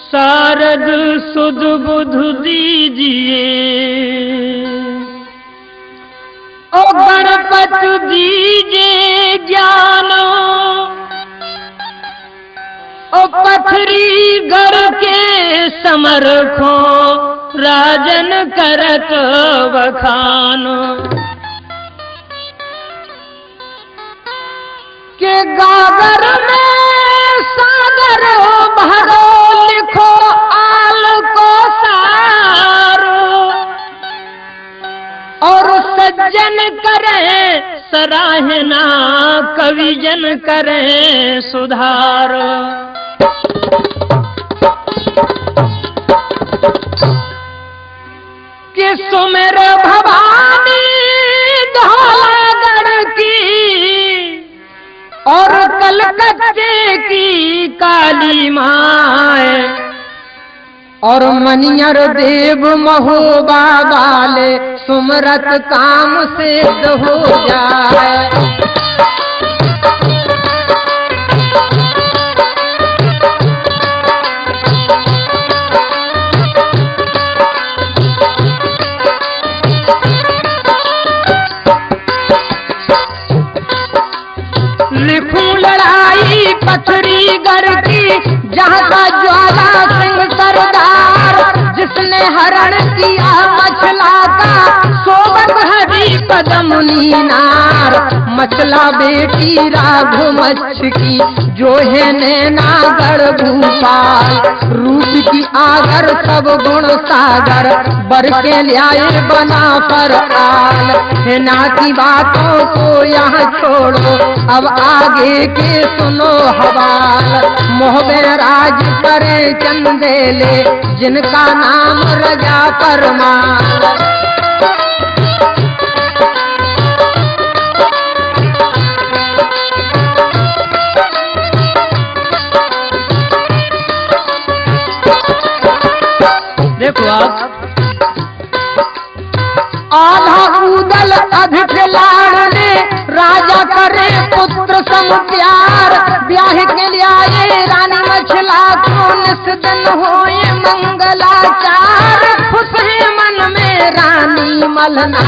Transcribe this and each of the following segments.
शारद सुध बुध दीजिए, ओ गणपति दीजिए ज्ञान, ओ पथरी घर के समरखो राजन करत बखान। के गागर में सागर भरो लिखो आल को सारो, और सज्जन करे सराहना कविजन करे सुधार। कि सुमेर भवानी धौलागढ़ की और कलकत्ते की काली माए, और मनियर देव महोबा वाले सुमरत काम सिद्ध हो जाए। लिखूं लड़ाई पथरी गर की, जहाँ का ज्वाला सिंह सरदार, जिसने हरण किया मछला का सोबत हरी पदमुनि नार। मछला बेटी राघु मच्छ की जो है नैनागढ़ भूपाल, रूप की आगर सब गुण सागर, बर के ल्याए बना पर आल। हिना की बातों को यहाँ छोड़ो, अब आगे के सुनो हवाल। मोहबे राज करे चंदेले, जिनका नाम रजा परमार। देखो आप, आधा उदल अधिक लाड़ने, राजा करे पुत्र सम प्यार। ब्याह के लिए आए रानी मछला को, निस दिन होए मंगलाचार। खुश है मन में रानी मलना,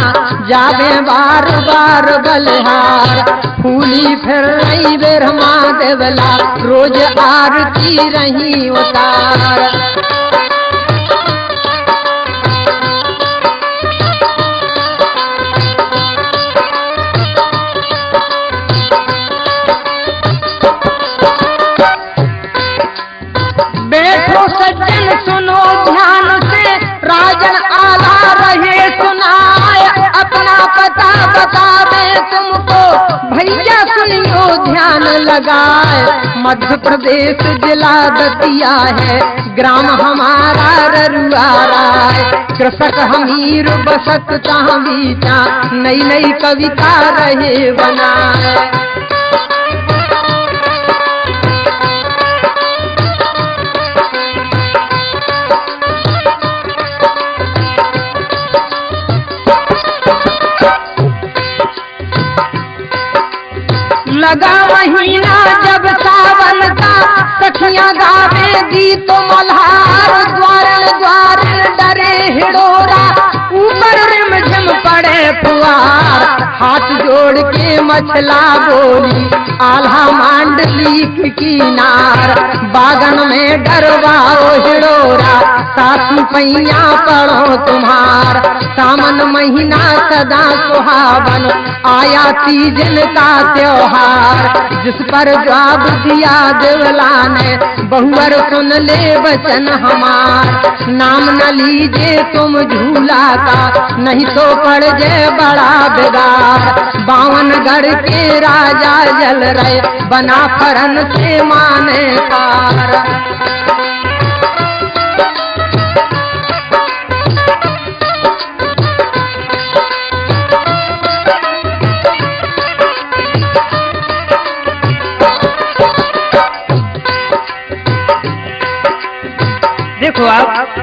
जावे बार बार बलिहार। फूली फिर रही ब्रह्मा देवला, रोज आरती रही उतार। सज्जन सुनो ध्यान से, राजन आला रहे सुनाए। अपना पता बता दे तुमको, भैया सुनियो ध्यान लगाए। मध्य प्रदेश जिला दतिया है, ग्राम हमारा ररुआ राय। कृषक हमीर बसत तहाँ बीचा, नई नई कविता रहे बनाए। लगा महीना जब सावन का, सखियां गावे गीत मल्हार। द्वारन द्वारन डरे हिडोरा, ऊपर रिमझिम पड़े फुहार। हाथ जोड़ के मछला बोली, आल्हा मांडली किनार। बागन में डरवाओ हिडोरा, सासू पैया पड़ो तुम्हार। सावन महीना सदा सुहावन, आया तीजन का त्योहार। जिस पर जवाब दिया देवला ने, बहुवर सुन ले वचन हमार। नाम न लीजिए तुम झूला का, नहीं तो पड़ जाए बड़ा बिगाड़। 52गढ़ के राजा जल रहे, बना फरन से माने कार। देखो आप,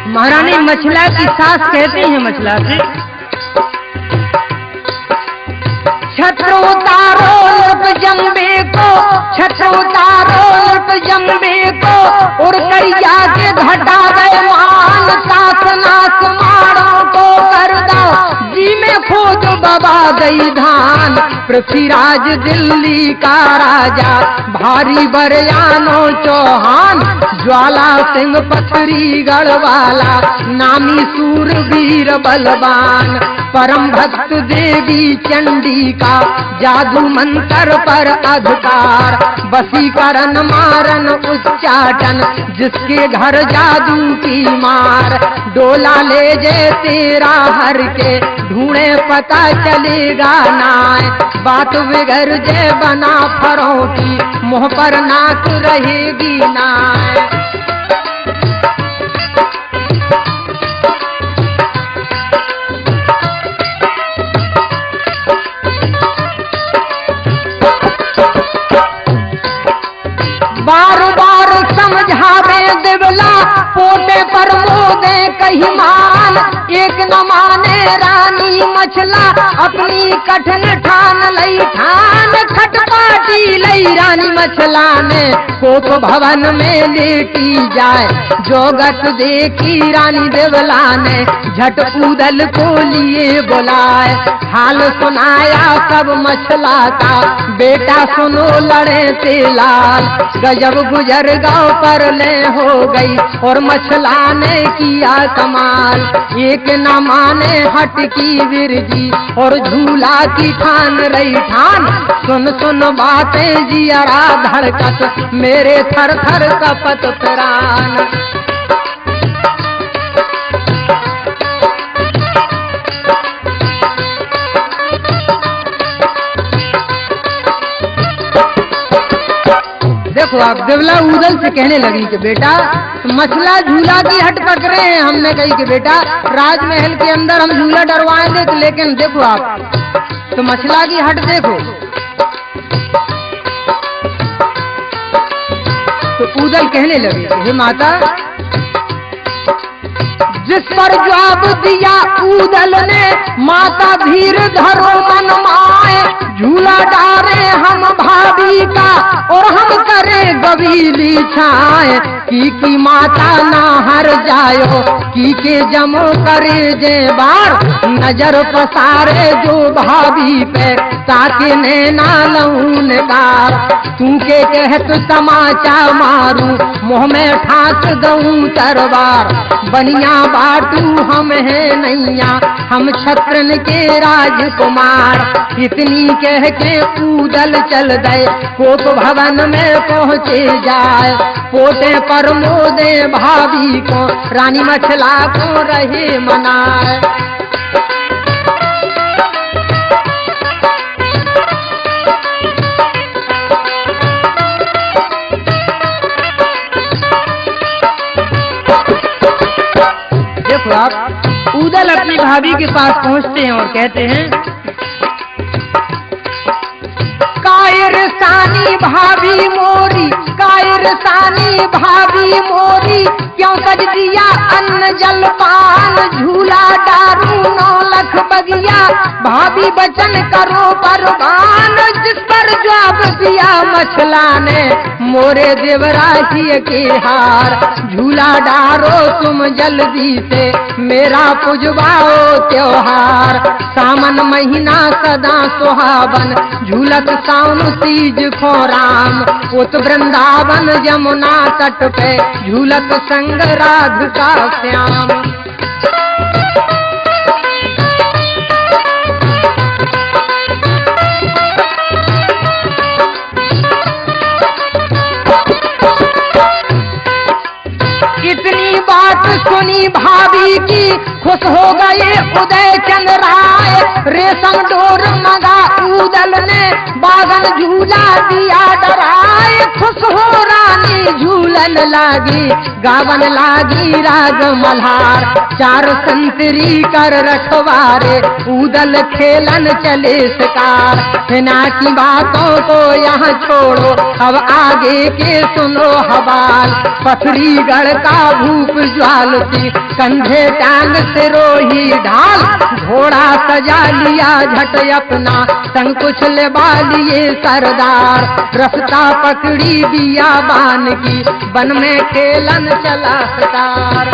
महारानी मछला की सास कहती है मछला से, छत्र उतारो लुट जम्बे को, छत्र उतारो लुट जम्बे को, और करिया के घटा गए मान, सास नास मारों को कर दो, जी में खोद बबा गई धान। पृथ्वीराज दिल्ली का राजा, भारी बरयानो चौहान, ज्वाला सिंह पथरी गढ़वाला, नामी सूरवीर बलवान। परम भक्त देवी चंडी का, जादू मंत्र पर अधिकार, वशीकरण मारन उच्चाटन, जिसके घर जादू की मार। डोला ले जे तेरा हर के, ढूंढे पता चलेगा नाय, बात बिगड़ जे बना फरों की, मुंह पर नाक रहेगी नाय। बार बार समझावे देवला, पोटे पर मोदे कही मान, एक न माने रानी मछला, अपनी कठिन ठान लई ठान। खटपाटी लई रानी मछला ने, कोप भवन में लेटी जाए, जोगत देखी रानी देवला ने, झट उदल को लिए बुलाए। हाल सुनाया सब मछला का, बेटा सुनो लड़े से लाल, गजब गुजर गांव पर ले हो गई, और मछला ने किया कमाल। एक न माने हट की विरजी, और झूला की ठान रही ठान। सुन सुन बातें जियरा धड़कत, मेरे थर थर कपत प्राण। देखो आप, देवला उदल से कहने लगी कि बेटा मछला झूला की हट पकड़े हैं। हमने कही कि बेटा राजमहल के अंदर हम झूला डरवाए थे, लेकिन देखो आप तो मछला की हट देखो। तो उदल कहने लगी, हे माता, जिस पर जवाब दिया उदल ने, माता धीर धरो मन माए, झूला डारे हम भाभी का, और हम करें गवीली छाए। की माता ना हर जायो, की के जमो करे जे बार, नजर पसारे जो भाभी पे, ताके नैना लहून गार। तू के कहत तमाचा मारू, मुँह में ठाक दऊं तरवार, बनिया बाटू हम है नैया, हम छत्रन के राजकुमार। इतनी कह के उदल चल गए, कोप भवन में पहुँचे जाए। पोते पर मोदे भाभी को, रानी मछला को रहे मनाए। देखो आप, उदल अपनी भाभी के पास पहुंचते हैं और कहते हैं, कायर सानी भाभी मोरी, कायर सानी भाभी मोरी, क्यों सज दिया अन्न जलपान, झूला डारू 9 लख बगिया, भाभी बचन करो परवान। जिस पर जवाब दिया मछला ने, मोरे देवराजी के हार, झूला डारो तुम जल्दी से, मेरा पुजवाओ त्योहार। सावन महीना सदा सुहावन, झूलत साउन तीज खो राम, उत वृंदावन यमुना तट पे, झूलत संग राधिका श्याम। इतनी बात सुनी भाभी की, खुश हो गए उदय चंद्र राय। रेशम डोर मगा उदल ने, बागन झूला दिया डराए। खुश हो रानी झूलन लागी, गावन लागी राग मल्हार। 4 संतरी कर रखवारे, उदल खेलन चले शिकार। बिना की बातों को यहाँ छोड़ो, अब आगे के सुनो हवाल। पथरी गढ़ का भूप ज्वाल थी, कंधे टांग से रोही ढाल। घोड़ा सजा लिया झट अपना, संग सब कुछ ले लिए सरदार, रास्ता पकड़ी बियाबान की, वन में खेलन चला सितार।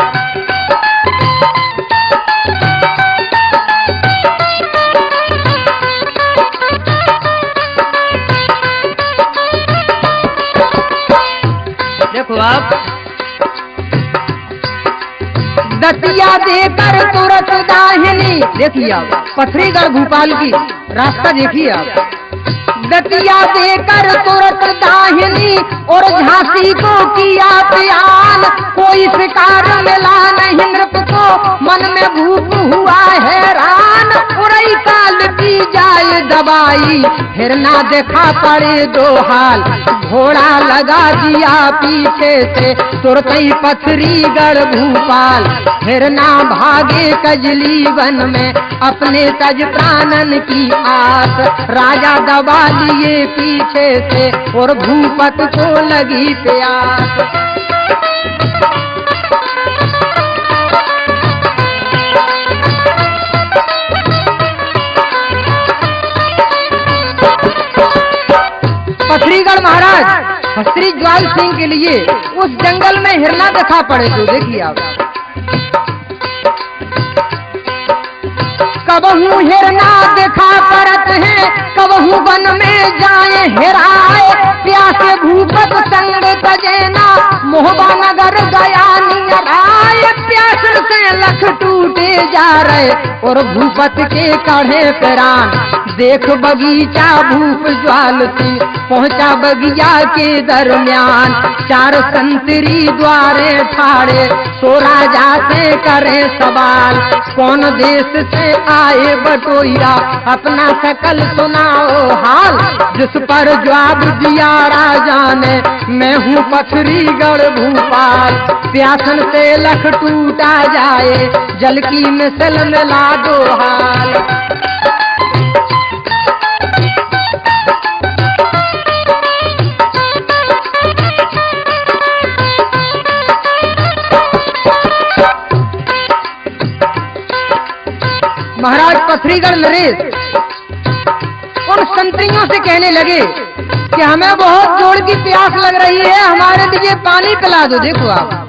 देखो आप, दतिया देकर तुरंत दाहिनी, देखिए आप पथरीगढ़ भोपाल की रास्ता देखिए आप, दतिया देकर तुरंत दाहिनी और झांसी को किया प्यान, कोई शिकार मिला नहीं नृप को, मन में भूख हुआ हैरान, उड़ई काल की जाए दबाई, हिरना देखा पड़े दो हाल, घोड़ा लगा दिया पीछे से तुरंत ही पथरीगढ़ भोपाल, हिरना भागे कजली वन में अपने तज प्राणन की आस, राजा दबा लिए पीछे से और भूपत को लगी प्यास। पथरीगढ़ महाराज हस्त्री ज्वाल सिंह के लिए उस जंगल में हिरना दिखा पड़े तो देखिए आप, कबहू हिरना दिखा पड़त है, कबहू वन में जाए हेराए, प्यासे भूपत संग तजेना, मोहबा नगर गया नियराए, प्यास से लख टूटे जा रहे और भूपत के कढ़े प्राण, देख बगीचा भूप ज्वाल सिंह पहुंचा बगिया के दरमियान, चार संतरी द्वारे ठाड़े, सो राजा से करे सवाल, कौन देश से आए बटोइया, अपना सकल सुनाओ हाल, जिस पर जवाब दिया राजा ने, मैं हूँ पथरीगढ़ भोपाल, प्यासन से लख टूटा जाए, जल की मिसल मिला दो हाल। महाराज पथरीगढ़ नरेश और संतरियों से कहने लगे कि हमें बहुत जोर की प्यास लग रही है, हमारे लिए पानी पिला दो। देखो आप,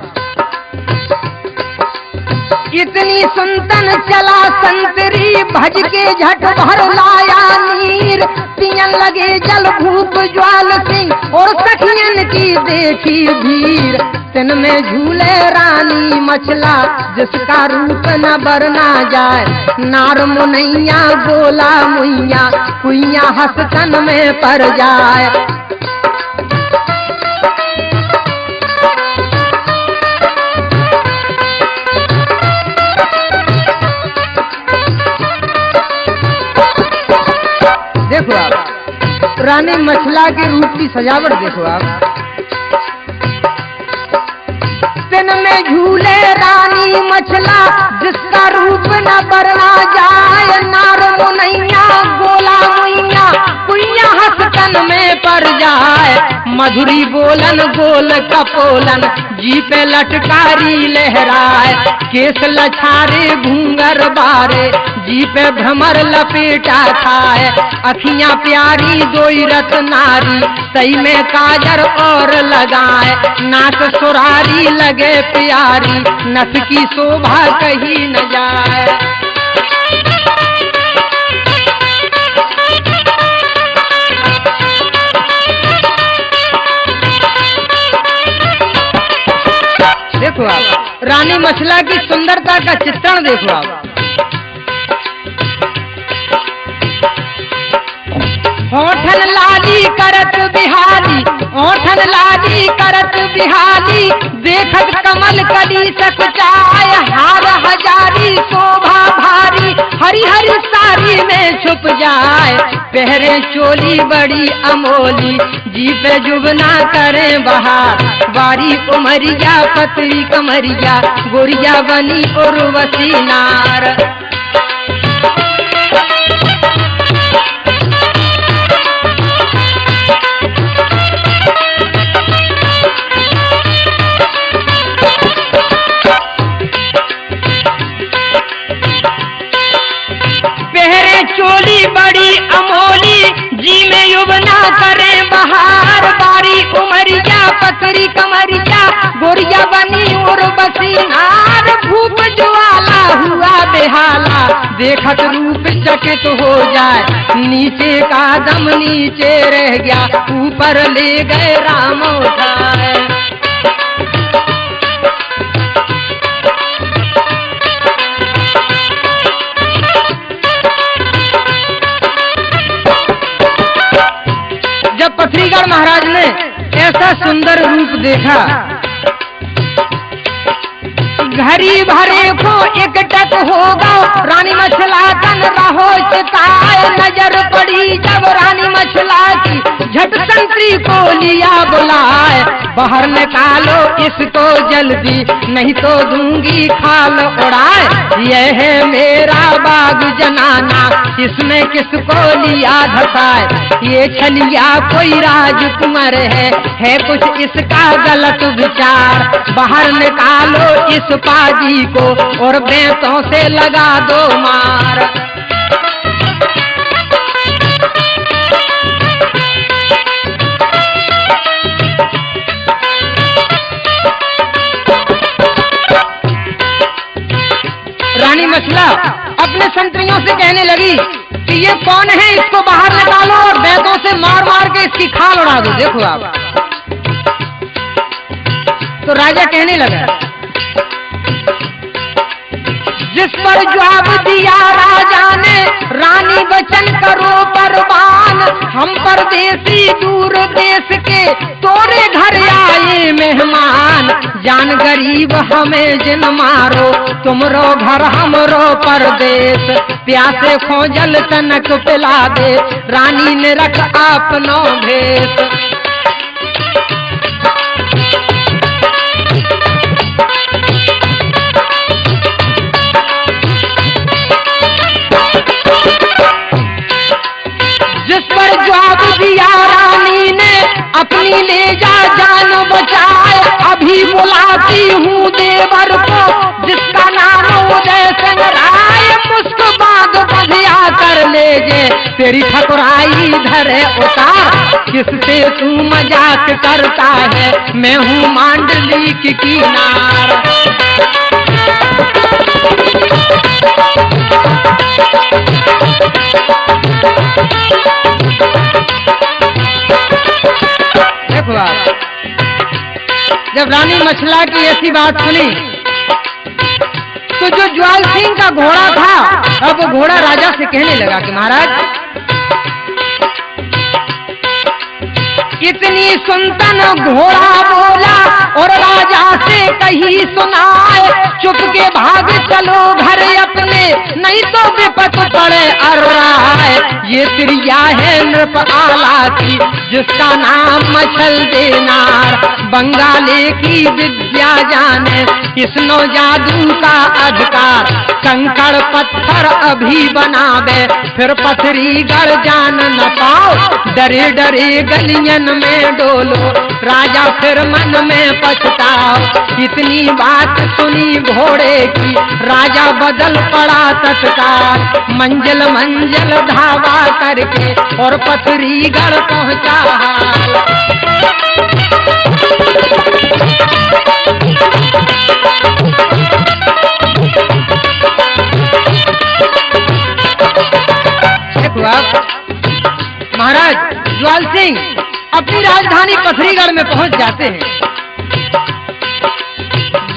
इतनी सुनतन चला संतरी, भज के झट भर लाया नीर, पियन लगे जल भूप ज्वाल सिंह और सखियन की देखी भीड़, तिन में झूले रानी मछला, जिसका रूप न बरना जाए, नार मुनैया गोला मुइया, कुइया हंसतन में पर जाए। देखो आप, रानी मछला के रूप की सजावट देखो आप, तिन में झूले रानी मछला, जिसका रूप न बरना जाए, नार मुनैया गोला मुइया, कुइया हंसतन में पर जाए, मधुरी बोलन गोल कपोलन, जी पे लटकारी लहराए, केस लछारे घूंगर बारे, जी पे भ्रमर लपेटा खाए, अखियां प्यारी दोई रत नारी, सही में काजर और लगाए, नाक सुरारी लगे प्यारी, नथ की शोभा कहीं न जाए। देखो आप, रानी मछला की सुंदरता का चित्रण देखो आप, होठन लाली करत बिहारी, होठन लाली करत बिहारी, देखत कमल कली सकचाय, हार हजारी शोभा भारी, हरी हरी साड़ी में छुप जाए, पहरे चोली बड़ी अमोली, जी पे जुबना करे बहार, बारी उमरिया पतली कमरिया, गोरिया बनी और वसीनार। चोली बड़ी अमोली, करे बहार, बारी उमरिया पतरी कमरिया, गोरिया बनी उर्वशी नार। भूप ज्वाला हुआ बेहाला, देखत रूप चकित हो जाए, नीचे का दम नीचे रह गया, ऊपर ले गए राम उठाए। जब पथरीगढ़ महाराज ने ऐसा सुंदर रूप देखा, घरी भरे को एकटक होगा, रानी मछला तन रहो चिताए। नजर पड़ी जब रानी मछला की, झट संतरी को लिया बुलाए। बाहर निकालो इसको जल्दी, नहीं तो दूंगी खाल उड़ाए। यह है मेरा बाग जनाना, इसमें किसको लिया धसाए। ये छलिया कोई राजकुमार है कुछ इसका गलत विचार। बाहर निकालो इस पाजी को और बेंतों से लगा दो मार। रानी मछला अपने संतरियों से कहने लगी कि ये कौन है, इसको बाहर निकालो और बेंतों से मार मार के इसकी खाल उड़ा दो। देखो आप। तो राजा कहने लगा, जिस पर जवाब दिया राजा ने, रानी वचन करो परवान। हम परदेसी दूर देश के, तोरे घर आए मेहमान। जान गरीब हमें जिन मारो, तुमरो घर हमरो परदेश। प्यासे खोजल तनक पिला दे, रानी ने रख अपनो भेष। जवाब दिया रानी ने, अपनी ले जा जान बचाए। अभी बुलाती हूँ देवर को, जिसका नाम उदय सिंह राय। मुस्क बाग बधिया कर ले जे, तेरी ठकुराई धरे उतार। किससे तू मजाक करता है, मैं हूँ मांडली की किनार। जब रानी मछला की ऐसी बात सुनी, तो जो ज्वाल सिंह का घोड़ा था, अब घोड़ा राजा से कहने लगा कि महाराज, इतनी सुनतन घोड़ा बोला और राजा से कही सुनाए। चुप के भाग चलो घर अपने, नहीं तो विपत पड़े अर्राए। ये त्रिया है नृप आला की, जिसका नाम मछल देनार। बंगाली की विद्या जाने, इसनो जादू का अधिकार। कंकड़ पत्थर अभी बनावे, फिर पथरीगढ़ जान न पाओ। डरे डरे गलियन में डोलो, राजा फिर मन में पछताओ। इतनी बात सुनी घोड़े की, राजा बदल पड़ा तत्काल। मंजिल मंजिल धावा करके और पथरीगढ़ पहुंचा। महाराज ज्वाल सिंह अपनी राजधानी पथरीगढ़ में पहुंच जाते हैं।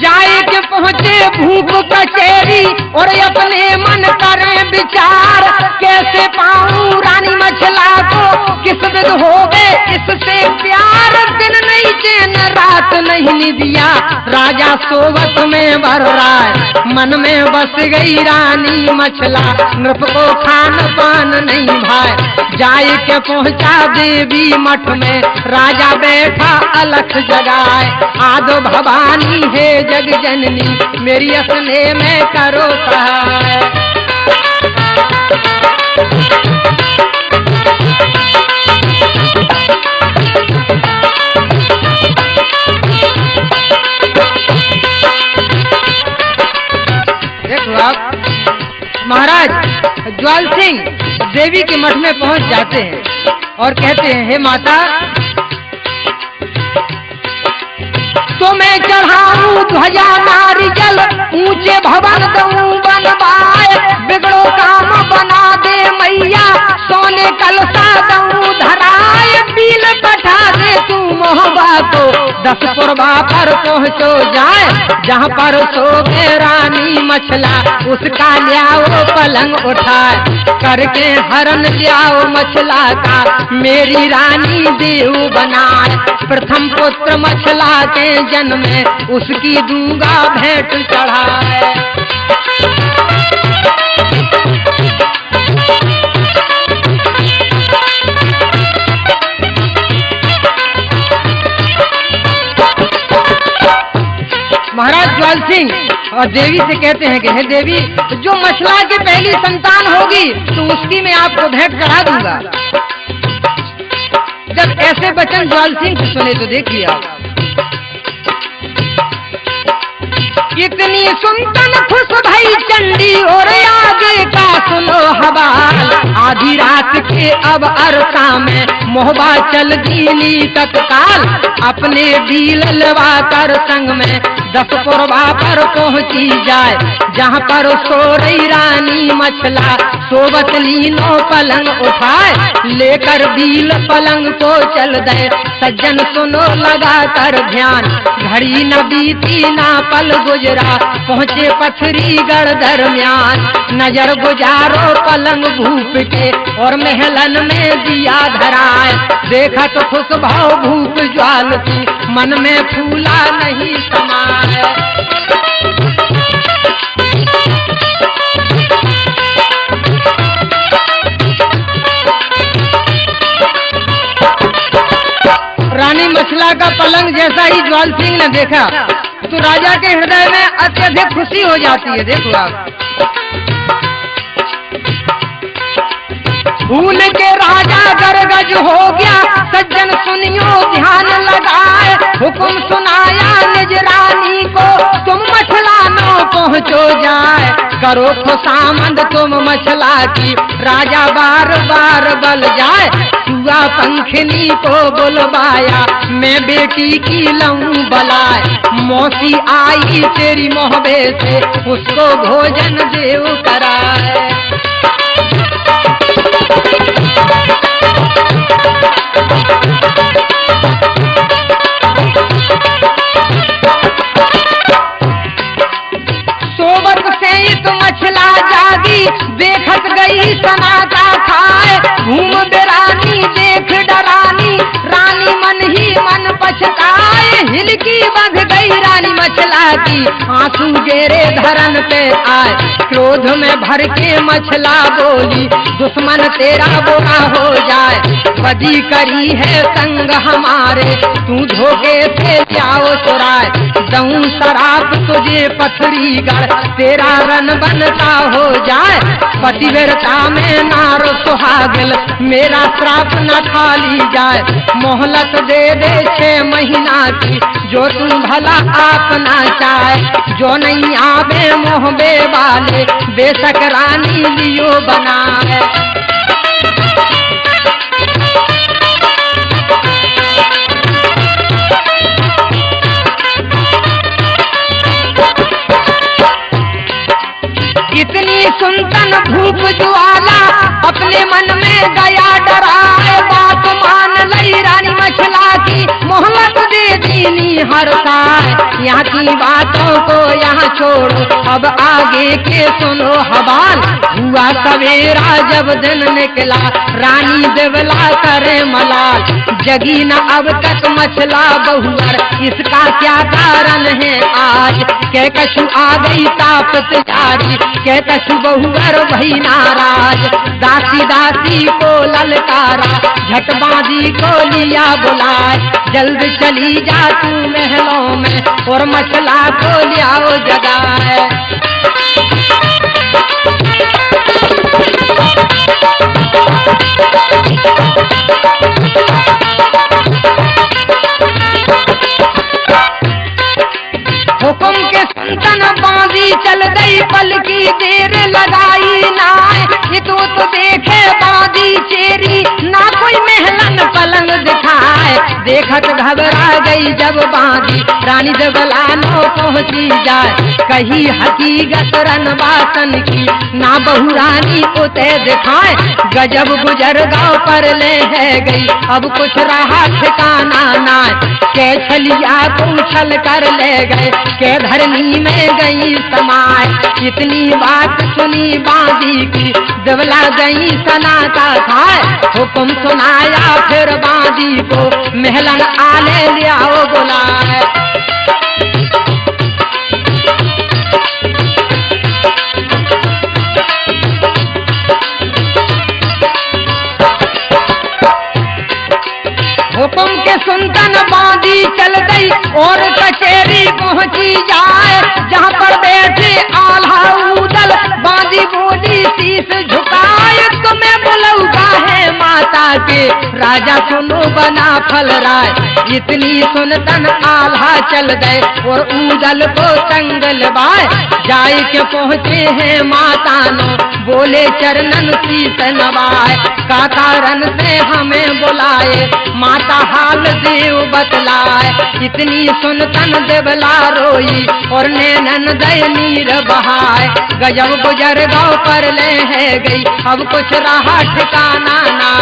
जाए के पहुंचे भूप कचेरी और अपने मन करें विचार। कैसे पाऊं रानी मछला को, किस विध हो गए इससे प्यार। दिन नहीं चैन रात नहीं निदिया, राजा सोवत में भर रहा है। मन में बस गई रानी मछला, नृप को खान पान नहीं भाई। जाए के पहुंचा देवी मठ में, राजा बैठा अलख जगाए। आदो भवानी है जग जननी, मेरी असने में करो सहाय। देखो आप महाराज ज्वाल सिंह देवी के मठ में पहुंच जाते हैं और कहते हैं, हे माता, तो मैं चढ़ाऊं ध्वजा नारियल, ऊंचे भवन दूं बनवाए, बिगड़ो काम बना दे मैया, सोने कलसा दूं धराए, बील पठा दे तू मोहबा को, 10 पुरबा पर पहुँचो जाए, जहाँ पर सोगे रानी मछला, उसका लियाओ पलंग उठाए, करके हरण लियाओ मछला का, मेरी रानी देव बनाए, प्रथम पुत्र मछला के जन्म में, उसकी दूंगा भेंट चढ़ाए। महाराज ज्वाल सिंह और देवी से कहते हैं कि हे देवी, जो मछला की पहली संतान होगी तो उसकी मैं आपको भेंट चढ़ा दूंगा। जब ऐसे वचन ज्वाल सिंह से सुने तो देखिए आप, इतनी सुनतन खुश भई चंडी और आगे का सुनो हवाल, आधी रात के अब अरसा में मोहबा चल दीनी तत्काल, अपने बील लवा कर संग में 10 पुरबा पर पहुंची जाए, जहाँ पर सो रही रानी मछला, सोबत लीनो पलंग उठाए, लेकर बील पलंग को चल दे, सज्जन सुनो लगा कर ध्यान, घड़ी न बीती ना पल गुजरा, पहुँचे पथरी गढ़ दरमियान, नजर गुजारो पलंग भूप के और महलन में दिया धराए, देखा तो खुश भाव भूप ज्वाल की, मन में फूला नहीं समाए। रानी मछला का पलंग जैसा ही ज्वाल सिंह ने देखा तो राजा के हृदय में अत्यधिक खुशी हो जाती है। देखो आप, फूल के राजा गरगज हो गया, सज्जन सुनियो ध्यान लगाए, हुक्म सुनाया निज रानी को, तुम मछला न पहुँचो जाए, करो खुशामद तुम मछला की, राजा बार बार बल जाए, सुआ पंखनी को बुलवाया, मैं बेटी की लऊं बलाए, मौसी आई तेरी मोहबे से, उसको भोजन देव कराए। सोबत से तो मछला जागी, देखत गई सना का खाए, घूम बेरानी देख डरानी, रानी मन ही मन पछताए, हिलकी बंध गई रानी मछला की, आंसू गेरे धरन पे आए, क्रोध में भर के मछला बोली, दुश्मन तेरा बुरा हो जाए, बदी करी है संग हमारे, तू धोखे से जाओ चुराए, दऊं शराब तुझे पथरी गढ़, तेरा रन बनता हो जाए, पतिव्रता में नार सुहागिल, मेरा श्राप न खाली जाए, मोहलत दे दे 6 महीना की, जो तू भला आपना चाहे, जो नहीं आवे मोहबे वाले, बेशक रानी लियो बनाए। इतनी सुनतन भूप ज्वाला, अपने मन में गया डराए, बात मान लई रानी मछला की, मोहलत दे दीनी हर साए, यहाँ की बातों को यहाँ छोड़ो, अब आगे के सुनो हवाल, हुआ सवेरा जब दिन निकला, रानी देवला करे मलाल, जगी न अब तक मछला बहुअर, इसका क्या कारण है आज, कह कछु आ गई तापत जारी, कह कछु बहुअर भई नाराज, दासी दासी को ललकारा, झट बांधी को लिया बुलाए, जल्द चली जा तू महलों में, और मछला को लियाओ जगाए। हुक्म के संतन बांधी चल गई, पल की देर लगाई नाय, ये तो देखे देखत घबरा गई जब बांधी रानी जबलानो पहुंची जाए कही हकीकत रनवासन की ना बहु रानी उते दिखाए गजब गुजर गाँव पर ले है गई अब कुछ रहा ठिकाना ना के छलिया को उछल कर ले गए के धरनी में गई समाए इतनी बात सुनी बांधी की जबला गई सनाता खाए हुक्म सुनाया फिर बांधी को महलन आले ले आओ बुलाए हुक्म के सुनतन बांधी चल गई और कचेरी पहुंची जाए जहाँ पर बैठे आल्हा उदल बांधी बोली शीश झुकाए तुम्हें बुलौगा है माता के राजा सुनो बना फल राय इतनी सुनतन आल्हा चल गए और उदल को संगल बाय जाए के पहुँचे हैं माता नो बोले चरणन शीश नवाए का कारण से हमें बुलाए माता हाल देव बतलाए इतनी सुनतन देवला रोई और नैनन दय नीर बहाए गजब गुजर गाँव पर ले है गई अब कुछ रहा ठिकाना ना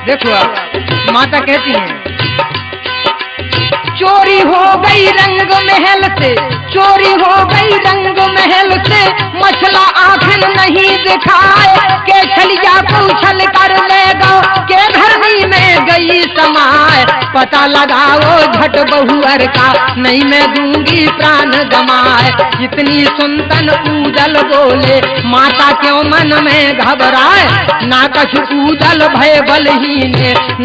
देखो आप माता कहती हैं चोरी हो गई रंग महल से चोरी हो गई रंग महल से मछला आखिर नहीं दिखाए के छलिया को उछल कर ले गो के धरनी में गई समाए पता लगाओ झट बहुअर का नहीं मैं दूंगी प्राण गमाए इतनी सुनतन उदल बोले माता क्यों मन में घबराए ना कछु उदल भय बलहीन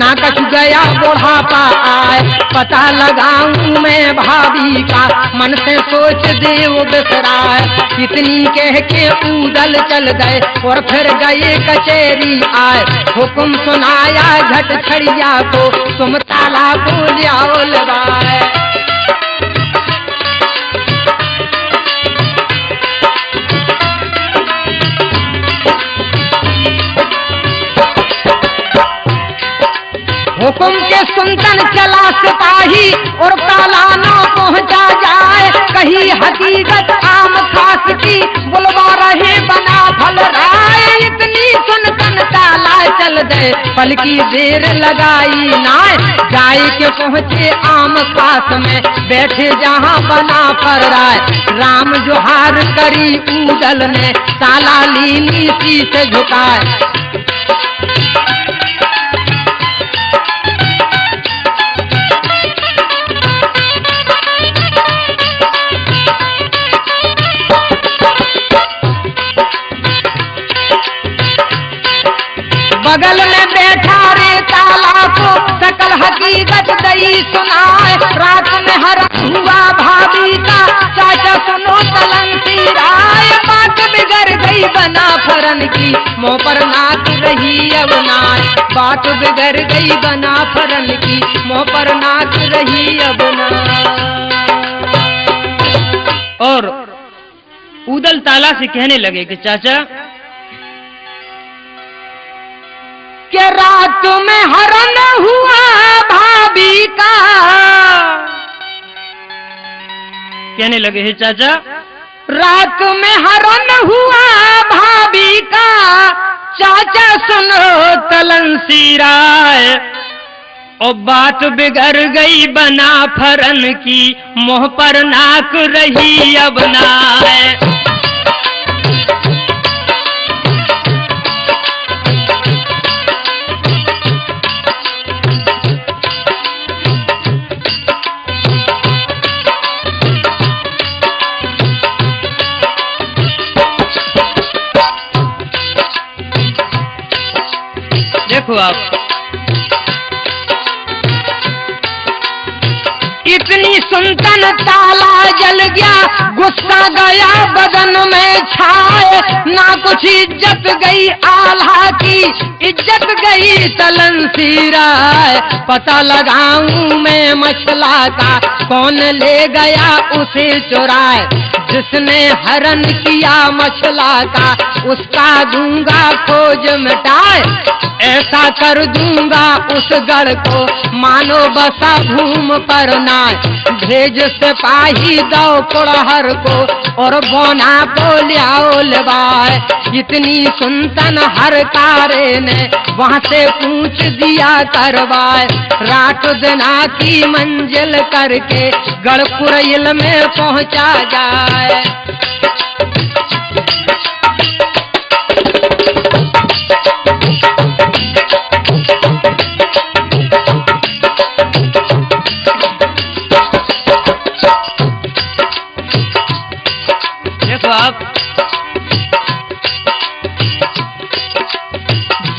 ना कछु गया बुढ़ापा आए पता लगाऊं मैं भाभी का मन से सोच देव बिसराए इतनी कह के उदल चल गए और फिर गए कचेरी आए हुक्म सुनाया झट छड़िया को तुम ताला को लियाओ लगाए हुक्म के सुनतन चला सिपाही और तालाना पहुंचा जाए कही हकीकत आम खास की बुलवा रहे बना फल राय इतनी सुनतन ताला चल गए पल की देर लगाई नाय जाए के पहुंचे आम खास में बैठे जहां बना फल राय राम जोहार करी उदल ने ताला लीनी शीश झुकाए बगल में बैठा रे ताला को सकल हकीकत दई सुनाए रात में हरण हुआ भाभी का चाचा सुनो तलंसी राय बात बिगड़ गई बना फरन की मुँह पर नाक रही अब नाय बात बिगड़ गई बना फरन की मुँह पर नाक रही अब नाय और उदल ताला से कहने लगे कि चाचा के रात में हरण हुआ भाभी का कहने लगे हे चाचा रात में हरण हुआ भाभी का चाचा सुनो तलंसी राय और बात बिगड़ गई बना फरन की मुँह पर नाक रही अब नाय देखो आप इतनी सुनतन ताला जल गया, गुस्सा गया बदन में छाए, ना कुछ इज्जत गई आल्हा की, इज्जत गई तलन सिराए। पता लगाऊं मैं मसला का, कौन ले गया उसे चुराए, जिसने हरण किया मसला का, उसका दूंगा खोज मिटाए। ऐसा कर दूंगा उस गढ़ को, मानो बसा भूम पर नाय। भेज सिपाही दो कुड़हर को, और बोना को लियाओ लबाए। इतनी सुनतन हर तारे ने वहाँ से पूछ दिया करवाए। रात दिना की मंजिल करके गढ़ कुरैल में पहुँचा जाए।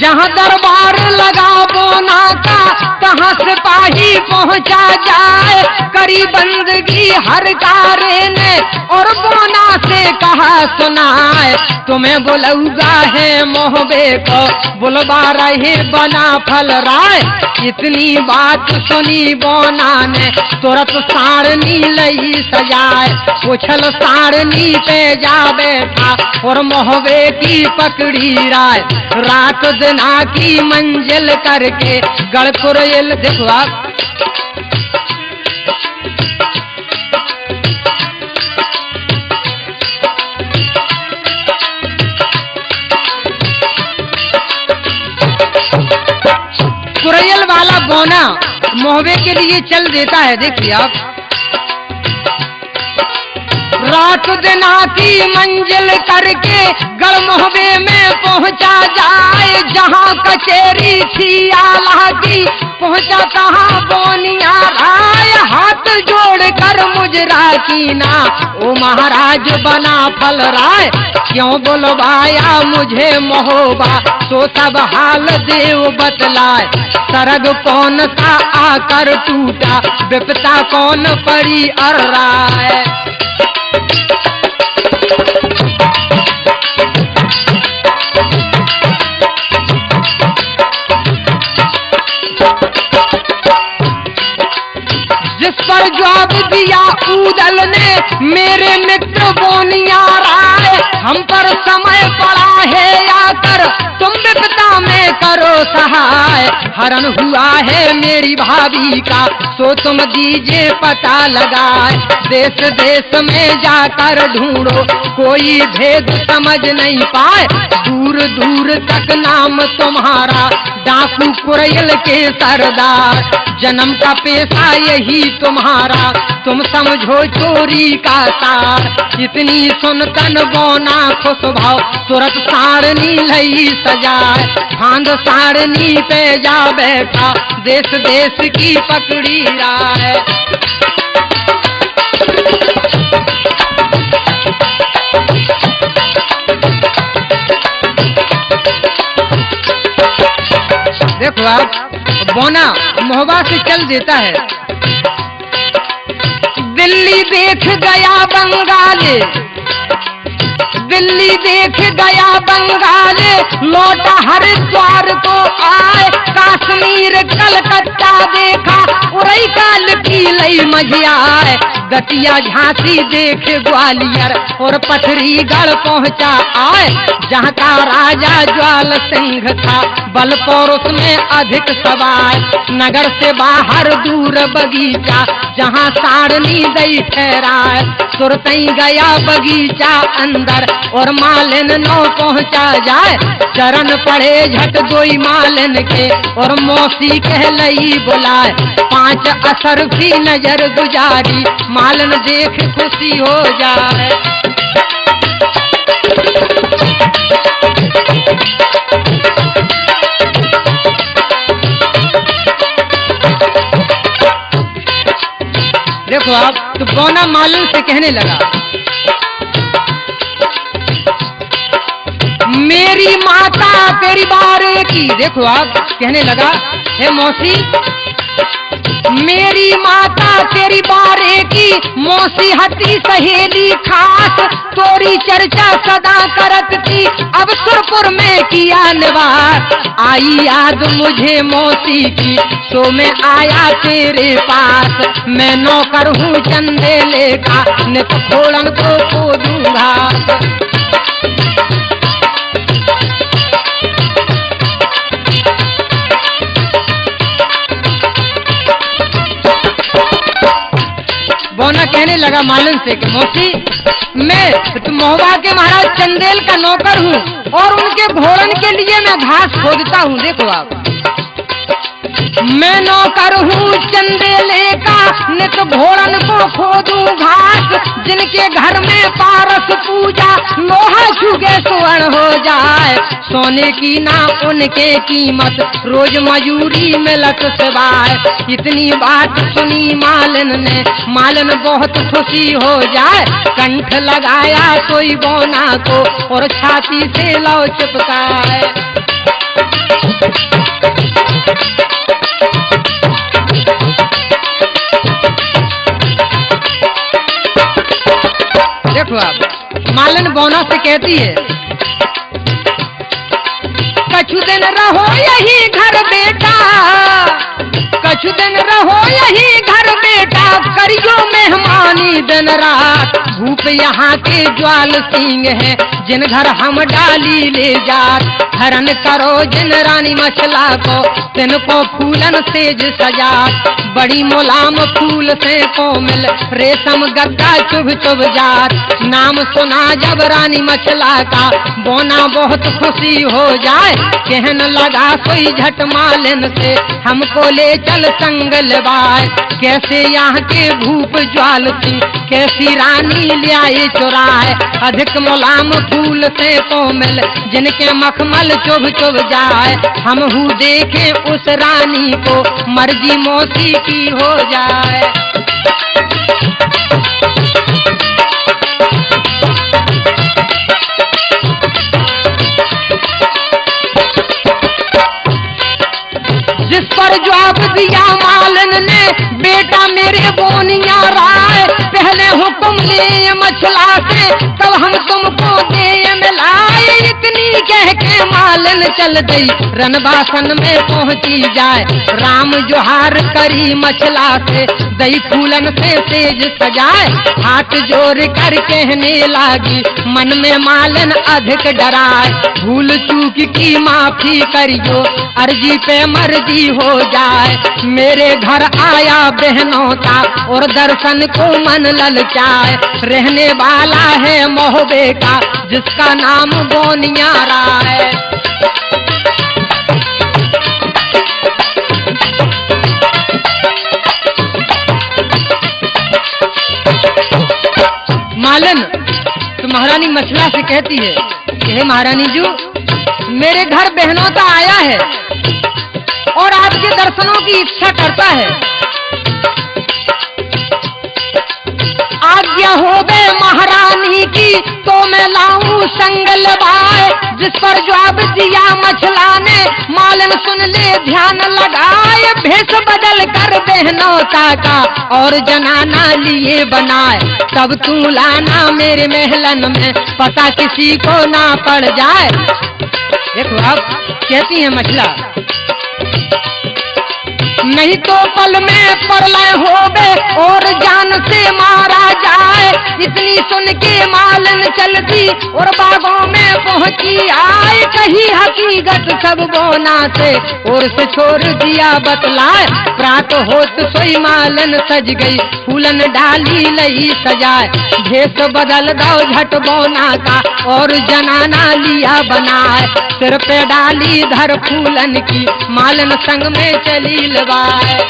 जहाँ दरबार लगा बोना का, कहाँ सिपाही पहुँचा जाए। करी बंदगी हर कारे ने, और बोना से कहा सुनाए। तुम्हें बुलौगा है मोहबे को, बुलवा रहे बना फल राय। इतनी बात सुनी बोना ने, तुरंत सारनी लई सजाए। उछल सारनी पे जा बैठा, और मोहबे की पकड़ी राय। रात दिना की मंजिल करके गढ़ कुरैल, देखो आप कुरैल वाला बोना मोहबे के लिए चल देता है। देखिए आप, रात दिना की मंजिल करके गढ़ मोहबे में पहुँचा जाए। जहाँ कचेरी थी आला की, पहुँचा तहाँ बोनिया राय। हाथ जोड़ कर मुजरा कीना, ओ महाराज बना फल राय। क्यों बुलवाया मुझे मोहबा, तो सब हाल देव बतलाए। सरग कौन सा आकर टूटा, विपता कौन पड़ी अर्राए। जिस पर जवाब दिया ऊदल ने, मेरे मित्र बोनिया राय। हम पर समय पड़ा है आकर, तुम विपता में करो सहाय। हरण हुआ है मेरी भाभी का, तो तुम दीजिए पता लगाए। देश देश में जाकर ढूंढो, कोई भेद समझ नहीं पाए। दूर दूर तक नाम तुम्हारा, डाकू कुरैल के सरदार। जन्म का पेशा यही तुम्हारा, तुम समझो चोरी का सार। इतनी सुनतन बोना खुश भाव, तुरंत सारनी लई सजाए। फांद सारनी पे जा बैठा, देश देश की पकड़ी राय। देखो आप, बोना मोहबा से चल देता है। दिल्ली देख गया बंगाल, दिल्ली देख गया बंगाल। लौटा हरिद्वार को आए, कश्मीर कलकत्ता देखा। उरई काल की लई मझियाए, दतिया झांसी देख ग्वालियर, और पथरीगढ़ पहुंचा आए। जहाँ का राजा ज्वाल सिंह था, बल पौरुष में अधिक सवार। नगर से बाहर दूर बगीचा, जहाँ सारनी दई ठहराए। सुरतई गया बगीचा अंदर, और मालिन नौ पहुँचा जाए। चरण पड़े झट दोई मालिन के, और मौसी कह लई बुलाए। 5 असर भी नजर गुजारी, मालिन देख खुशी हो जाए। देखो आप, तो बोना मालिन से कहने लगा, मेरी माता तेरी बारे की। देखो आप, कहने लगा, हे मौसी, मेरी माता तेरी बारे की मौसी हती सहेली खास, तोरी चर्चा सदा करत थी अब सुरपुर में किया निवास। आई याद मुझे मौसी की तो मैं आया तेरे पास, मैं नौकर हूँ चंदेले का नित घोड़न को खोदूंगा। बोना कहने लगा मालन से कि मौसी मैं महोबा के महाराज चंदेल का नौकर हूँ और उनके घोड़न के लिए मैं घास खोदता हूँ। देखो आप, मैं नौकर हूँ चंदेले का नित घोड़न को खोदूं घास, जिनके घर में पारस पूजा लोहा छुगे स्वर्ण हो जाए। सोने की ना उनके कीमत रोज मजूरी मिलत सिवाय। इतनी बात सुनी मालन ने, मालन बहुत खुशी हो जाए। कंठ लगाया कोई बोना को और छाती से लौ चिपकाए। देखो आप, मालन बोना से कहती है कछु दिन रहो यही घर बेटा, कछु दिन रहो यही घर बेटा, करियो मेहमानी दिन रात। भूप यहाँ के ज्वाल सिंह है जिन घर हम डाली ले जात। हरण करो जिन रानी मछला को तिनको फूलन सेज सजात। बड़ी मुलाम फूल से कोमल रेशम गद्दा चुभ चुभ जात। नाम सुना जब रानी मछला का बोना बहुत खुशी हो जाए। कहन लगा कोई झट मालन से हमको ले चल संग लबाए। कैसे यहाँ के भूप ज्वाल सिंह कैसी रानी लियाए चुराए। अधिक मुलाम फूल से कोमल जिनके मखमल चुभ चुभ जाए। हम हूँ देखे उस रानी को मर्जी मौसी की हो जाए। जिस पर जवाब दिया मालन ने, बेटा मेरे बोनिया राय, पहले हुक्म ले मछला से तब हम तुमको दे मिलाए। इतनी कह के मालन चल गई रनबासन में पहुंची जाए। राम जोहार करी मछला से दई फूलन से तेज सजाए। हाथ जोड़ कर कहने लागी मन में मालन अधिक डराए। भूल चूक की माफी करियो अर्जी पे मर्जी हो जाए। मेरे घर आया बहनों का और दर्शन को मन ललचाए। रहने वाला है मोहबे का जिसका नाम बोनिया राय। मालन तो महारानी मछला से कहती है कि हे महारानी जी, मेरे घर बहनों का आया है और आपके दर्शनों की इच्छा करता है। आज्ञा हो गए महारानी की तो मैं लाऊं संगल बाय। जिस पर जवाब दिया मछला ने, मालन सुन ले ध्यान लगाए। भेष बदल कर बहनों का और जनाना लिए बनाए। तब तू लाना मेरे महलन में पता किसी को ना पड़ जाए। देखो आप कहती है मछला, नहीं तो पल में प्रलय होवे और जान से मारा जाए। इतनी सुन के मालन चलती और बागों में पहुंची आए। कही हकीकत सब बोना से और से छोड़ दिया बतलाए। प्रात होत सोई मालन सज गई फूलन डाली लई सजाए। भेष बदल दो झट बोना का और जनाना लिया बनाए। सिर पे डाली धर फूलन की मालन संग में चली लबाए।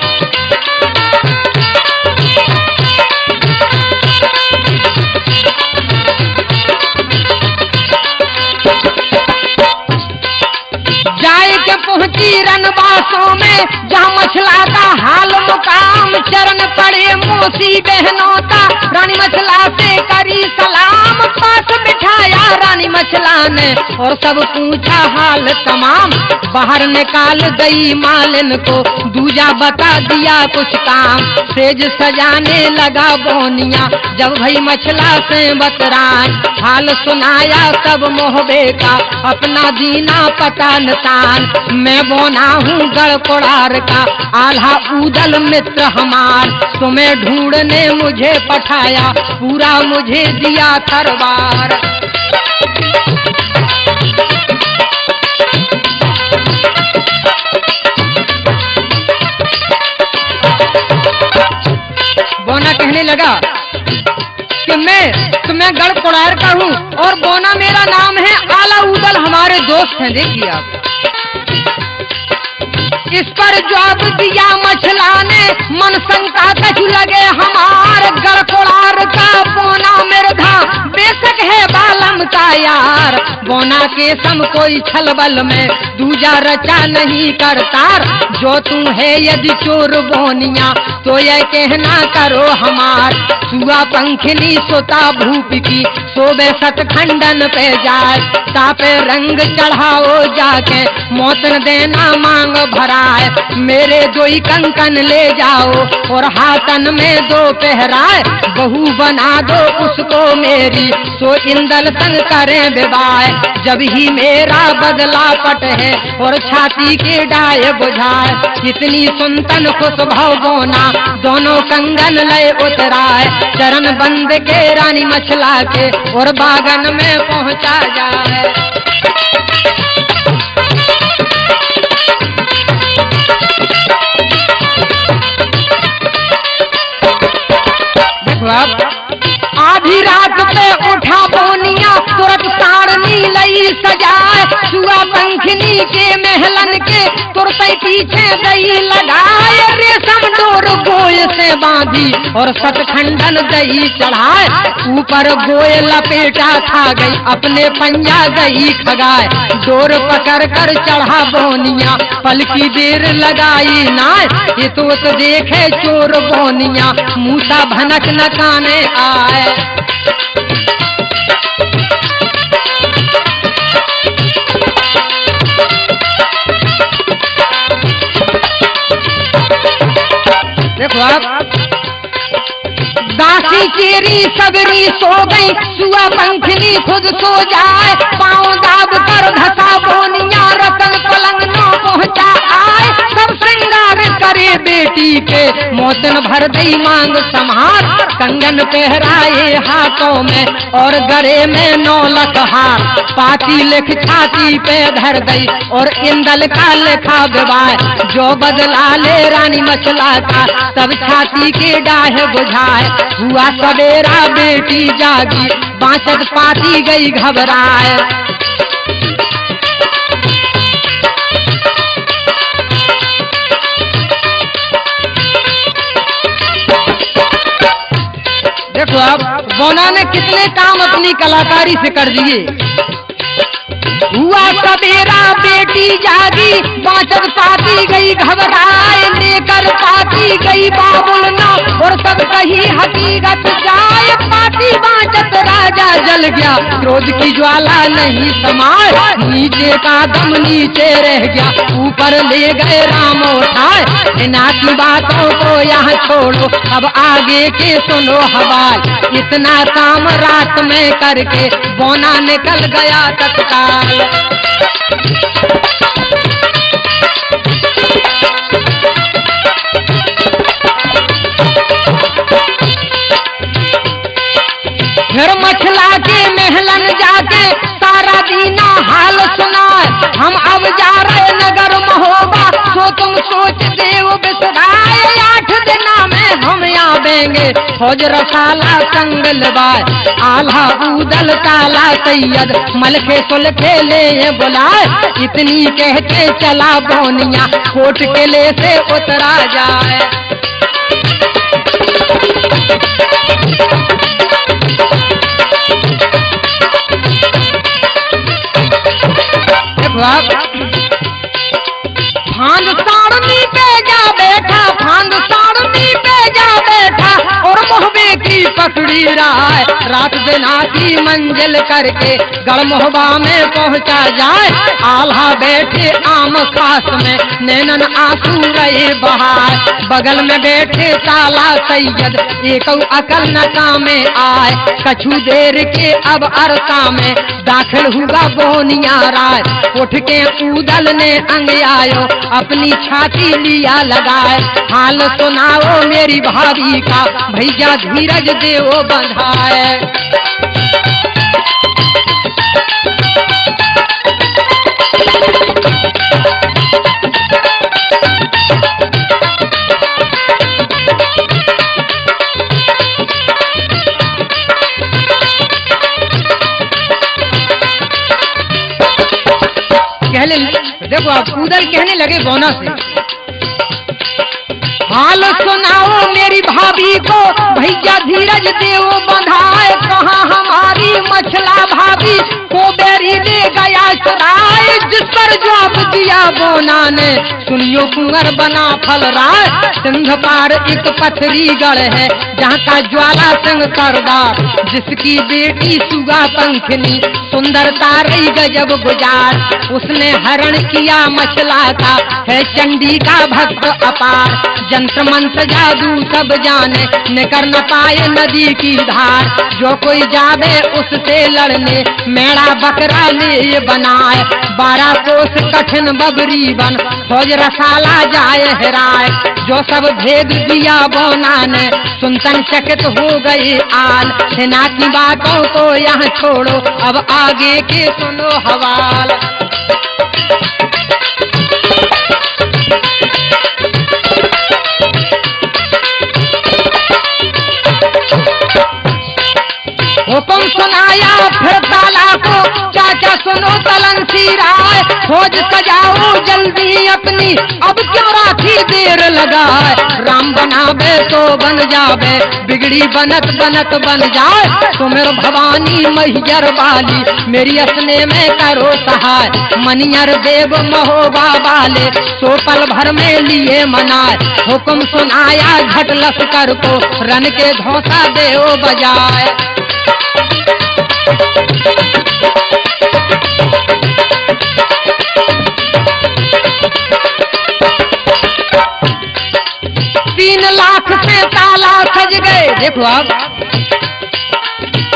जाए के पहुंची रनबासों में जहाँ मछला का हाल मुकाम। चरण पड़े मौसी बहनों का रानी मछला से करी सलाम। पास बिठाया रानी मछला ने और सब पूछा हाल तमाम। बाहर निकाल गई मालिन को दूजा बता दिया कुछ काम। सेज सजाने लगा बोनिया जब भई मछला से बतरान। हाल सुनाया सब मोहबे का अपना दीना पतान तान। मैं बोना हूँ गड़कोड़ार का आल्हा ऊदल मित्र हमार। तुम्हें ढूंढने मुझे पठाया पूरा मुझे दिया थरवार। बोना कहने लगा कि मैं तुम्हें गड़कोड़ार का हूँ और बोना मेरा नाम है, आला ऊदल हमारे दोस्त हैं। देखिए आप। इस पर जवाब दिया मछला ने मन शंका कछ लगे हमार। गड़कोड़ार का बोना मिर्धा बेशक है बालम का यार। बोना के सम कोई छलबल में दूजा रचा नहीं करतार। जो तू है यदि चोर बोनिया तो यह कहना करो हमार। सुआ पंखनी सोता भूप की सोबे सतखंडन पे जाए। तापे रंग चढ़ाओ जाके मौतन देना मांग भराए। मेरे दो ही कंकन ले जाओ और हाथन में दो पहराए। बहू बना दो उसको मेरी सो इंदल संग करें विवाह। जब ही मेरा बदला पट है और छाती के डाय बुझाए। इतनी सुनतन खुश भाव बोना दोनों कंगन लय उतराए। चरण बंद के रानी मछला के और बागन में पहुंचा जाए। देखो आप। आधी रात पे उठा बोनिया तुरंत सारनी लई सजाए। सुआ पंखनी के महलन के तुरंत पीछे दही लगाए। रेशम डोर गोय से बांधी और सतखंडन दही चढ़ाए। ऊपर गोय लपेटा खा गई अपने पंजा दही खगाए। डोर पकड़ कर चढ़ा बोनिया पल की देर लगाई नाय। ये तो देखे चोर बोनिया मूसा भनक न काने आए। देखो आप। दासी चेरी सबरी सो गई सुआ पंखनी खुद सो जाए। पाँव दाब कर धसा बोनिया रतन पलंग न पहुंचा आए। सब श्रृंगार करे बेटी के मौतन भर दई मांग संहार। कंगन पहराए हाथों में और गले में 9 लख हार। पाती लिख छाती पे धर गई और इंदल का लिखा विवाह। जो बदला ले रानी मछला का सब छाती के डाहे बुझाए। हुआ सवेरा बेटी जागी बाँचत पाती गई घबराए। देखो आप। बोना ने कितने काम अपनी कलाकारी से कर दिए। हुआ सवेरा बेटी जागी बाँचत पाती गई घबराए। लेकर पाती गई बाबुल ना और सब कही हकीकत जाए। पाती बाँचत राजा जल गया क्रोध की ज्वाला नहीं समाए। नीचे का दम नीचे रह गया ऊपर ले गए राम उठाए। नाती बातों को यहाँ छोड़ो अब आगे के सुनो हवाल। इतना काम रात में करके बोना निकल गया तत्काल। फिर मछला के महलन जाके सारा दीना हाल सुनाए। हम अब जा रहे नगर महोबा सो तुम सोच देव बिसराए। 8 दिना में हम आवेंगे फौज रसाला संग लबाए। आल्हा ऊदल काला सैयद मलके सुलखे ले बुलाए। इतनी कहते चला बोनिया कोट किले से उतरा जाए। फांद सारनी पे जा बैठा। फांद सारनी पे जा बैठा और मोहबे की की पकड़ी राय, रात दिना की मंजिल करके गढ़ मोहबा में पहुंचा जाए। आल्हा बैठे आम खास में नैनन आंसू रहे बहार, बगल में बैठे साला सैयद एक अकल न कामे आए। कछु देर के अब अरसा में दाखिल हुआ बोनिया राय, उठ के ऊदल ने अंग आयो अपनी छाती लिया लगाए। हाल सुनाओ मेरी भाभी का भैया धीरज देवो बंधाए। देखो आप उधर कहने लगे बोना से, हाल सुनाओ मेरी भाभी को भैया धीरज देव बंधाए। कहाँ हमारी मछला भाभी को बेरी ले गया चुराए, जिस पर जवाब दिया बोना ने सुनियो कुंवर बना फल राय। सिंध पार एक पथरी गढ़ है जहाँ का ज्वाला सिंह सरदार, जिसकी बेटी सुगा पंखनी सुंदरता रही गजब गुजार। उसने हरण किया मछला का है चंडी का भक्त अपार, जंत्र मंत्र जादू सब जाने निकर न पाए नदी की धार। जो कोई जावे उससे लड़ने मेरा बकरा ले बनाए, 12 कोस कठिन बबरी बन फौज रसाला जाए हेराए। जो सब भेद दिया बोना ने सुनतन चकित हो गई आल, सेना की बातों को यहाँ छोड़ो अब आगे के सुनो हवाल। हुकुम सुनाया फिर ताला को चाचा सुनो तलंसी राय, फौज सजाओ जल्दी अपनी अब क्यों राखी देर लगाए। राम बनावे तो बन जावे बिगड़ी बनत बनत बन जाए। तुमेर भवानी मैहर वाली मेरी असने में करो सहाय, मनियर देव महोबा वाले तो पल भर में लिए मनाए। हुकुम सुनाया झट लश्कर को रन के घोंसा देओ बजाए। तीन लाख से ताला सज गए, देखो आप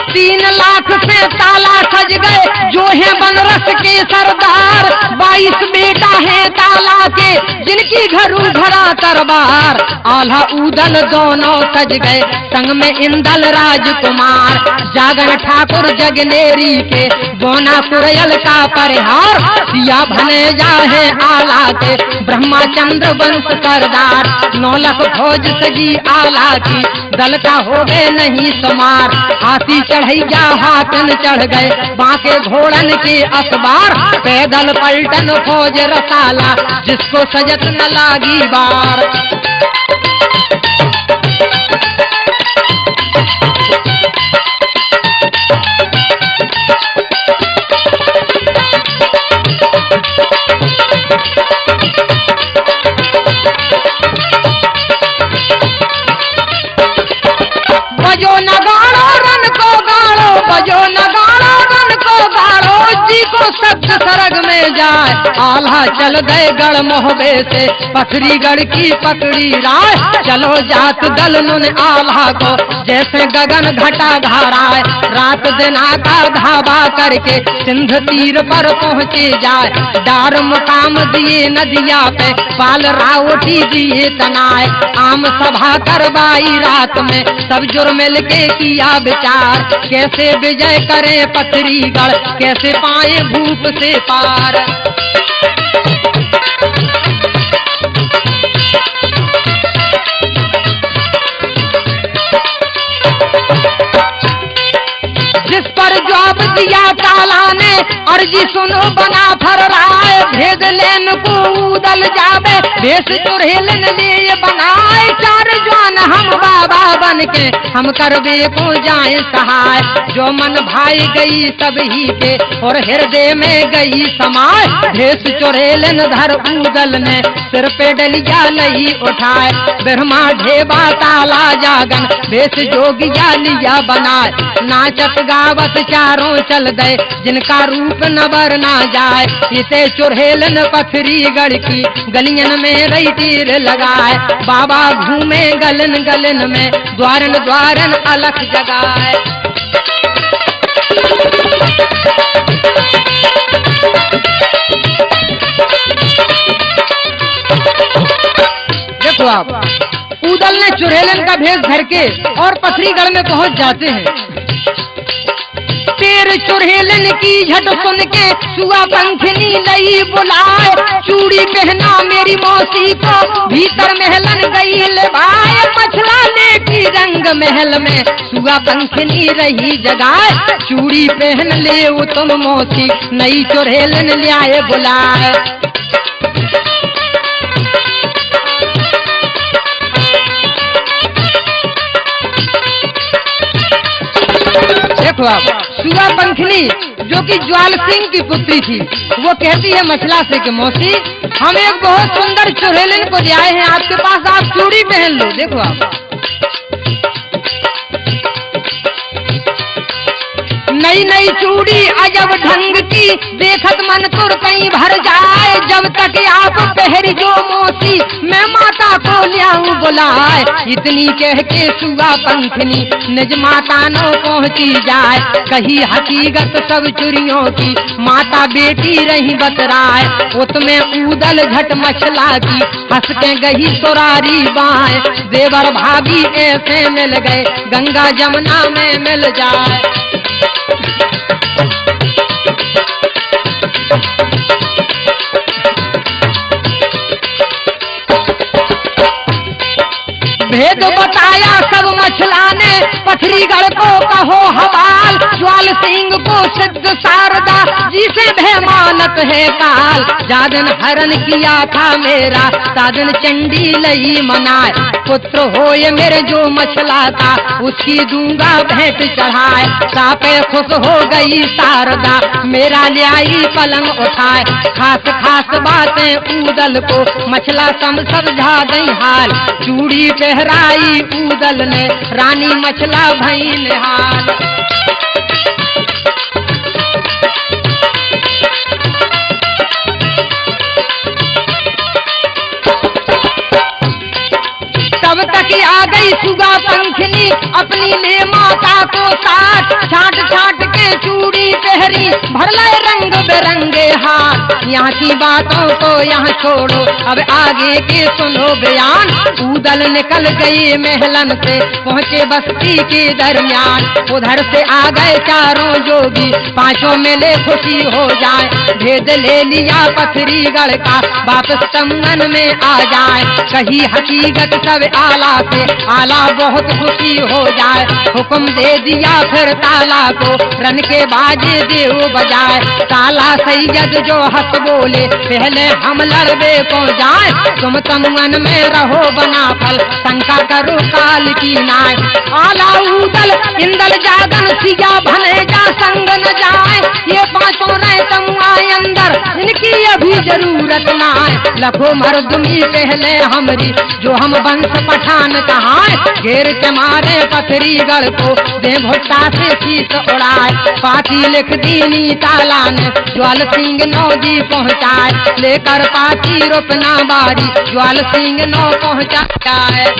3 लाख से ताला सज गए जो है बनरस के सरदार। 22 बेटा है ताला के जिनकी घरू घरा तरबार। आल्हा उदल दोनों सज गए संग में इंदल राजकुमार। जागन ठाकुर जगनेरी के बोना कुरयल का परिहार। सिया भने जाहे आला के ब्रह्मा चंद्र वंश सरदार। 9 लाख फौज सजी आला की दल का हो गए नहीं समार। हाथी चढ़ैया हाथन चढ़ गए बांके घोड़न के अखबार। पैदल पलटन फौज रसाला जिसको सजत न लागी बार। बजो नगाड़ो रन को गाड़ो, बजो नगाड़ो रन को गाड़ो। जी को शब्द सरग में जाए। आल्हा चल गए गढ़ मोहबे से पथरी गढ़ की पकड़ी राय। चलो जात दल नुन आल्हा को जैसे गगन घटा घाराए। रात दिन का धावा करके सिंध तीर पर पहुँचे जाए। डार मुकाम दिए नदिया पे पाल रावटी दिए तनाए। आम सभा करवाई रात में सब जुर्म मिल के किया विचार। कैसे विजय करें पथरीगढ़ कैसे पाए भूप से पार। जिस पर जवाब दिया काला ने अर्जी सुनो बना फर राय भेद लेन को उदल जावे भेष चुड़ैलन ले बनाए चार जवान हम बाबा बन के हम करबे को जाए सहाय जो मन भाई गई सब ही के और हृदय में गई समाय भेष चुड़ैलन धर उदल ने सिर पे डलिया लही उठाए ब्रह्मा ढेबा ताला जागन भेष जोगिया लिया बनाए नाचत गावत चारों चल गए जिनका रूप नबर ना जाए इसे चुड़ैलन पथरी गढ़ की गलियन में रही तीर लगाए बाबा घूमे गलन गलन में द्वारन द्वारन अलख जगाए। देखो आप उदल ने चुड़ैलन का भेष धर के और पथरीगढ़ में पहुंच जाते हैं। तेर चुड़ैलन की झट सुन के सुआ पंखनी लई बुलाए चूड़ी पहना मेरी मौसी को भीतर महलन गई ले भाई मछला ले की रंग महल में सुआ पंखनी रही जगाए चूड़ी पहन ले वो तुम मौसी नई चुड़ैलन ले आए बुलाए। देखो आप सुआ पंखनी जो कि ज्वाल सिंह की पुत्री थी वो कहती है मछला से कि मौसी हम एक बहुत सुंदर चुड़ैलन को ले आए हैं आपके पास आप चूड़ी पहन लो। देखो आप नई नई चूड़ी अजब ढंग की देखत मन तुर कहीं भर जाए जब तक आप पहरी जो मौसी मैं माता को लियाऊं बुलाए इतनी कह के सुआ पंखनी निज माता नो पहुंची जाए कही हकीकत सब चुरियों की माता बेटी रही बतराए उसमें उदल झट मछला की हंस के गही सुरारी बाए देवर भाभी ऐसे मिल गए गंगा जमुना में मिल जाए। भेद बताया सब मछला ने पथरीगढ़ को कहो हवाल ज्वाल सिंह को सिद्ध शारदा जिसे भयमानत है काल जादन हरण किया था मेरा साधन चंडी लई मनाए पुत्र होए मेरे जो मछला था उसकी दूंगा भेंट चढ़ाए सापे खुश हो गई शारदा मेरा ल्याई पलंग उठाए खास खास बातें उदल को मछला समझा गई हाल चूड़ी पहराई उदल ने रानी मछला भई निहाल। तब तक आ गई सुगा पंखनी अपनी ले माता को साथ छाट छाट के चूड़ी पहरी भर ले रंग बिरंगे हाथ यहाँ की बातों को यहाँ छोड़ो अब आगे के सुनो बयान उदल निकल गई महलन से पहुँचे बस्ती के दरमियान उधर से आ गए चारों जोगी पांचों मिले खुशी हो जाए भेद ले लिया पथरीगढ़ का वापस तमन में आ जाए कही हकीकत सब आला से आला बहुत खुशी हो जाए हुक्म दे दिया फिर ताला को रन के बाजे देव बजाए ताला सैयद जो हंस बोले पहले हम लड़बे को जाए तुम तमन में रहो बना फल शंका करो काल की नाय आला उदल इंदल जागन सिया भले जा संग न जाए ये पांचों रहे तमुआए अंदर इनकी अभी जरूरत ना है लखो मर्दमी पहले हमरी जो हम वंश पठान कहाँ घेर के मारे पथरीगढ़ को दे भुट्टा से शीश उड़ाए पाती लिख दीनी ताला ने ज्वाल सिंह नौजी पहुँचाए लेकर पाती रुपना बारी ज्वाल सिंह नौ पहुँचा है।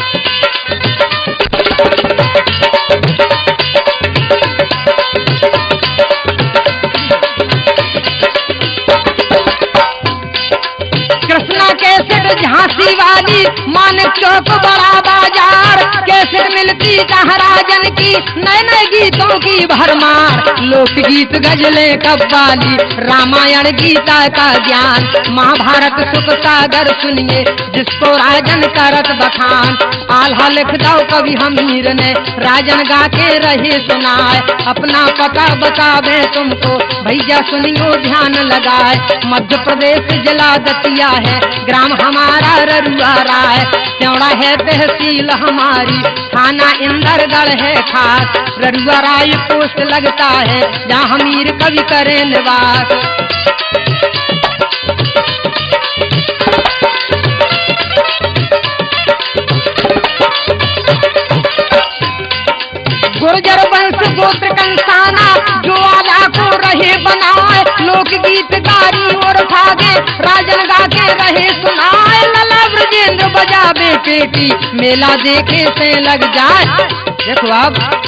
झांसी वाली मानिक चौक बड़ा बाजार कैसेट मिल गिनती जहाँ राजन की, नए नए गीतों की भरमार। लोकगीत गजले कव्वाली, रामायण गीता का ज्ञान, महाभारत सुख सागर सुनिए जिसको राजन करत बखान। आल्हा लिख दो कवि हमीर ने, राजन गा के रहे सुनाए, अपना पता बतावे तुमको भैया सुनियो ध्यान लगाए। मध्य प्रदेश जिला दतिया है, ग्राम हमारा ररुआ राय, त्योड़ा है तहसील हमारी, थाना इंदरगढ़ है खास। ररुआ राय पोस्ट लगता है जहाँ हमीर कवि करे निवास। गुर्जर वंश गोत्र कंसाना, जो आला को रहे बनाए, लोकगीत गारी और भागे, राजन गा के रहे सुनाए। लला ब्रजेंद्र बजावे पेटी, मेला देखे से लग जाए। देखो आप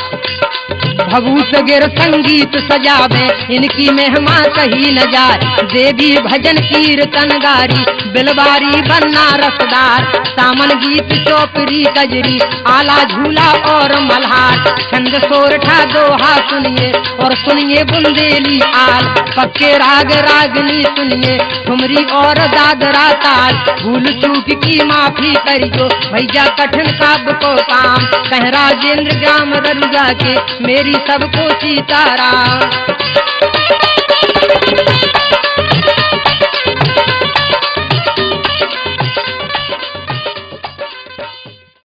भभूत गिर संगीत सजावे, इनकी महिमा कही न जाए। देवी भजन कीर्तन गारी, बिलवारी बनना रसदार, सामन गीत चौपरी कजरी, आला झूला और मल्हार। छंद सोरठा दोहा सुनिए और सुनिए बुंदेली आल, पक्के राग रागनी सुनिए, ठुमरी और दादरा ताल। भूल चूक की माफी करियो भैया कठिन काव्य को काम, कह राजेंद्र ग्राम ररुआ के मेरी सबको सीताराम।